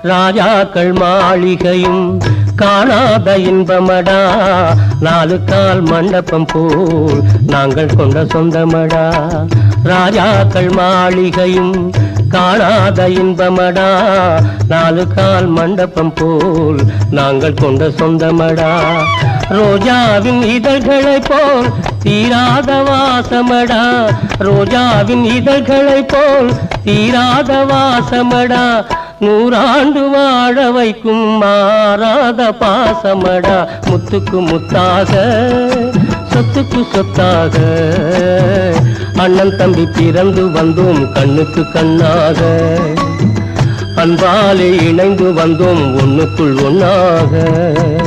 ராஜாக்கள் மாளிகையும் காணாத இன்பமடா, நாலு கால் மண்டபம் போல் நாங்கள் கொண்ட சொந்தமடா. ராஜாக்கள் மாளிகையும் காணாத இன்பமடா, நாலு கால் மண்டபம் போல் நாங்கள் கொண்ட சொந்தமடா. ரோஜாவின் இதழ்களை போல் தீராத வாசமடா, ரோஜாவின் இதழ்களை போல் தீராத வாசமடா. நூறாண்டு வாழ வைக்கும் மாறாத பாசமடா. முத்துக்கு முத்தாக சொத்துக்கு சொத்தாக அண்ணன் தம்பி பிறந்து வந்தோம் கண்ணுக்கு கண்ணாக. அன்பாலே இணைந்து வந்தோம் ஒண்ணுக்குள் ஒண்ணாக.